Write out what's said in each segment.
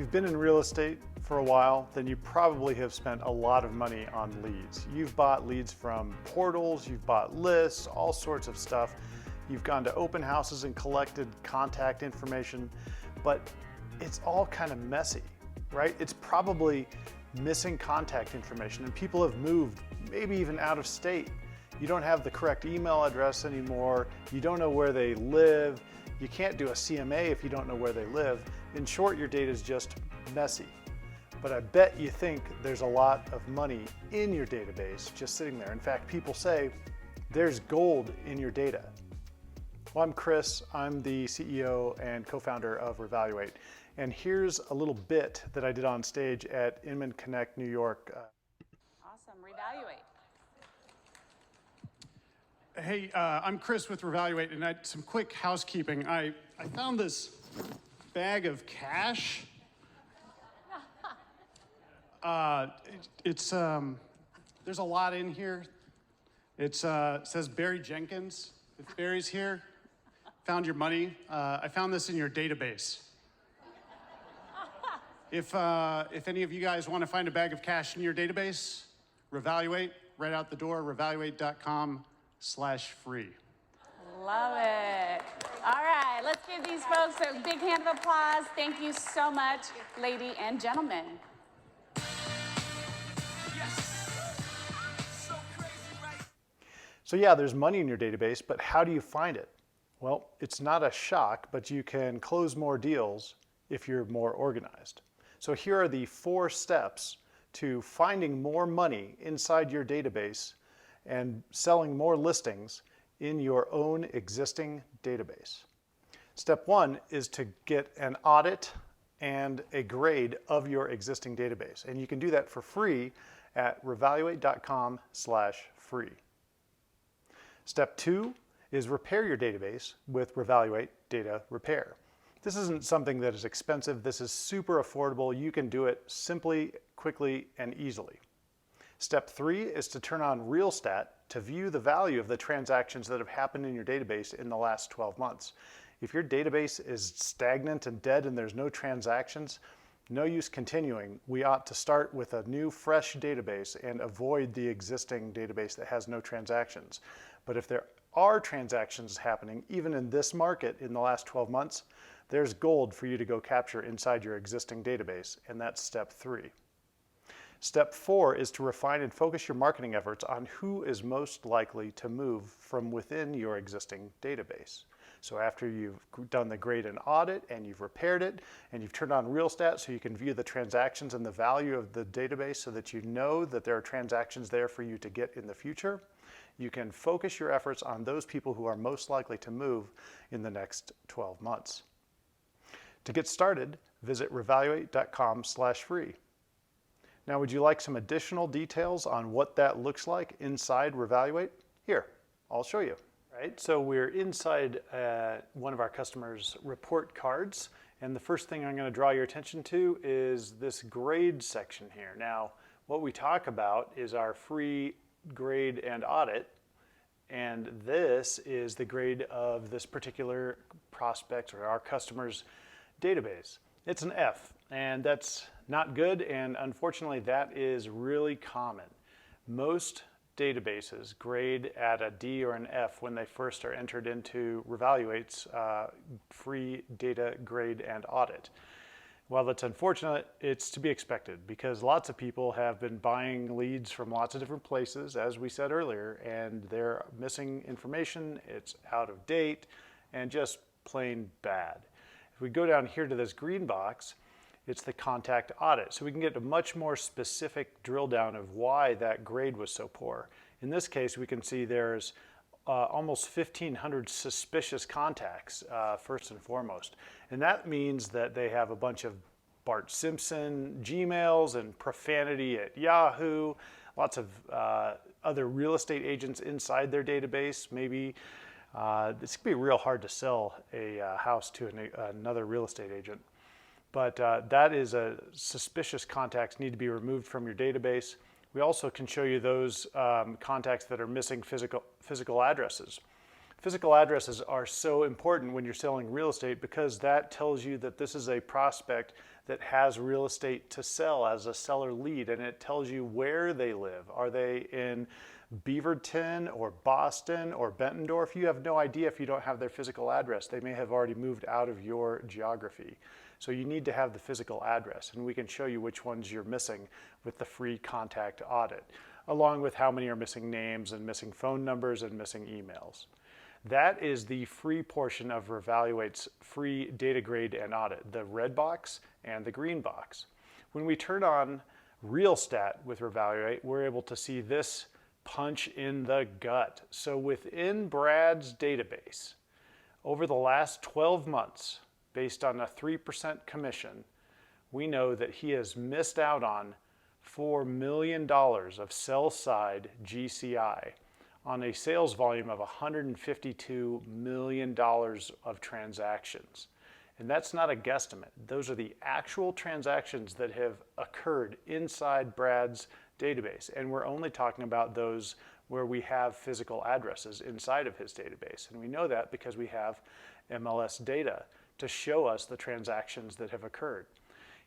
you've been in real estate for a while, then you probably have spent a lot of money on leads. You've bought leads from portals, you've bought lists, all sorts of stuff. You've gone to open houses and collected contact information, but it's all kind of messy, right? It's probably missing contact information, and people have moved, maybe even out of state. You don't have the correct email address anymore. You don't know where they live. You can't do a CMA if you don't know where they live. In short, your data is just messy. But I bet you think there's a lot of money in your database just sitting there. In fact, people say there's gold in your data. Well, I'm Chris. I'm the CEO and co-founder of Revaluate. And here's a little bit that I did on stage at Inman Connect New York. Awesome. Revaluate. Hey, I'm Chris with Revaluate, and some quick housekeeping. I found this bag of cash. There's a lot in here. It says Barry Jenkins. If Barry's here, found your money. I found this in your database. If any of you guys want to find a bag of cash in your database, Revaluate, right out the door, revaluate.com/free. Love it. All right, let's give these folks a big hand of applause. Thank you so much, ladies and gentlemen. So yeah, there's money in your database, but how do you find it? Well, it's not a shock, but you can close more deals if you're more organized. So here are the 4 steps to finding more money inside your database and selling more listings in your own existing database. Step 1 is to get an audit and a grade of your existing database. And you can do that for free at revaluate.com/free. Step 2 is repair your database with Revaluate Data Repair. This isn't something that is expensive. This is super affordable. You can do it simply, quickly, and easily. Step 3 is to turn on RealStat to view the value of the transactions that have happened in your database in the last 12 months. If your database is stagnant and dead and there's no transactions, no use continuing. We ought to start with a new, fresh database and avoid the existing database that has no transactions. But if there are transactions happening, even in this market in the last 12 months, there's gold for you to go capture inside your existing database, and that's step 3. Step 4 is to refine and focus your marketing efforts on who is most likely to move from within your existing database. So after you've done the grade and audit and you've repaired it and you've turned on RealStat so you can view the transactions and the value of the database so that you know that there are transactions there for you to get in the future, you can focus your efforts on those people who are most likely to move in the next 12 months. To get started, visit revaluate.com/free. Now, would you like some additional details on what that looks like inside Revaluate? Here, I'll show you. Right, so we're inside one of our customers' report cards, and the first thing I'm going to draw your attention to is this grade section here. Now, what we talk about is our free grade and audit, and this is the grade of this particular prospect or our customer's database. It's an F, and that's not good, and unfortunately that is really common. Most databases grade at a D or an F when they first are entered into Revaluate's free data grade and audit. While that's unfortunate, it's to be expected because lots of people have been buying leads from lots of different places, as we said earlier, and they're missing information, it's out of date, and just plain bad. If we go down here to this green box, it's the contact audit. So we can get a much more specific drill down of why that grade was so poor. In this case, we can see there's almost 1,500 suspicious contacts, first and foremost. And that means that they have a bunch of Bart Simpson Gmails and profanity at Yahoo, lots of other real estate agents inside their database. Maybe this could be real hard to sell a house to another real estate agent. But that is suspicious contacts need to be removed from your database. We also can show you those contacts that are missing physical addresses. Physical addresses are so important when you're selling real estate because that tells you that this is a prospect that has real estate to sell as a seller lead, and it tells you where they live. Are they in Beaverton or Boston or Bettendorf? You have no idea if you don't have their physical address. They may have already moved out of your geography. So you need to have the physical address, and we can show you which ones you're missing with the free contact audit, along with how many are missing names and missing phone numbers and missing emails. That is the free portion of Revaluate's free data grade and audit, the red box and the green box. When we turn on RealStat with Revaluate, we're able to see this punch in the gut. So within Brad's database, over the last 12 months, based on a 3% commission, we know that he has missed out on $4 million of sell-side GCI on a sales volume of $152 million of transactions. And that's not a guesstimate. Those are the actual transactions that have occurred inside Brad's database. And we're only talking about those where we have physical addresses inside of his database. And we know that because we have MLS data to show us the transactions that have occurred.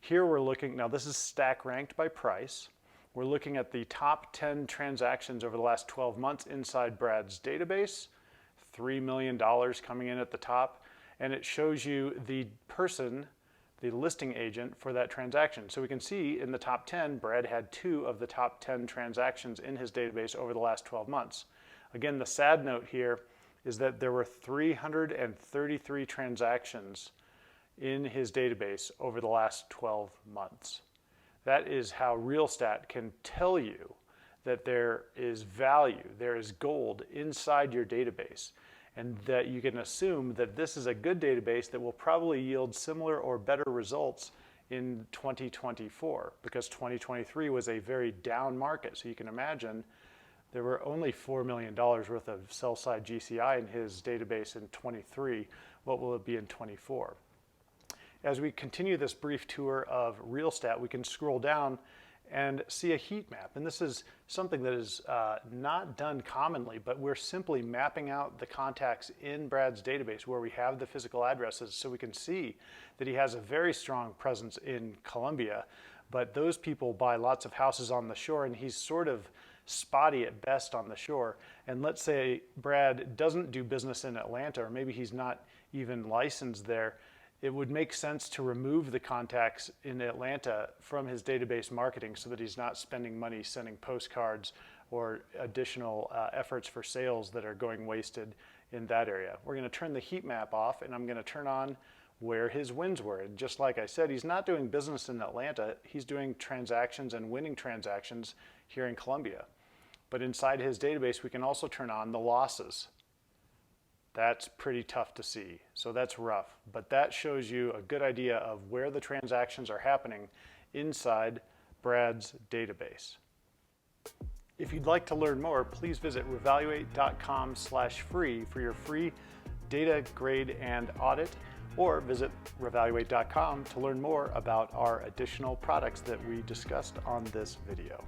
Here we're looking, now this is stack ranked by price. We're looking at the top 10 transactions over the last 12 months inside Brad's database, $3 million coming in at the top, and it shows you the person, the listing agent for that transaction. So we can see in the top 10, Brad had 2 of the top 10 transactions in his database over the last 12 months. Again, the sad note here is that there were 333 transactions in his database over the last 12 months. That is how RealStat can tell you that there is value, there is gold inside your database, and that you can assume that this is a good database that will probably yield similar or better results in 2024, because 2023 was a very down market. So you can imagine there were only $4 million worth of sell-side GCI in his database in 23. What will it be in 24? As we continue this brief tour of RealStat, we can scroll down and see a heat map. And this is something that is not done commonly, but we're simply mapping out the contacts in Brad's database where we have the physical addresses, so we can see that he has a very strong presence in Columbia, but those people buy lots of houses on the shore, and he's sort of spotty at best on the shore. And let's say Brad doesn't do business in Atlanta, or maybe he's not even licensed there. It would make sense to remove the contacts in Atlanta from his database marketing so that he's not spending money sending postcards or additional efforts for sales that are going wasted in that area. We're going to turn the heat map off, and I'm going to turn on where his wins were. And just like I said, he's not doing business in Atlanta. He's doing transactions and winning transactions here in Columbia. But inside his database, we can also turn on the losses. That's pretty tough to see, so that's rough. But that shows you a good idea of where the transactions are happening inside Brad's database. If you'd like to learn more, please visit revaluate.com/free for your free data grade and audit, or visit revaluate.com to learn more about our additional products that we discussed on this video.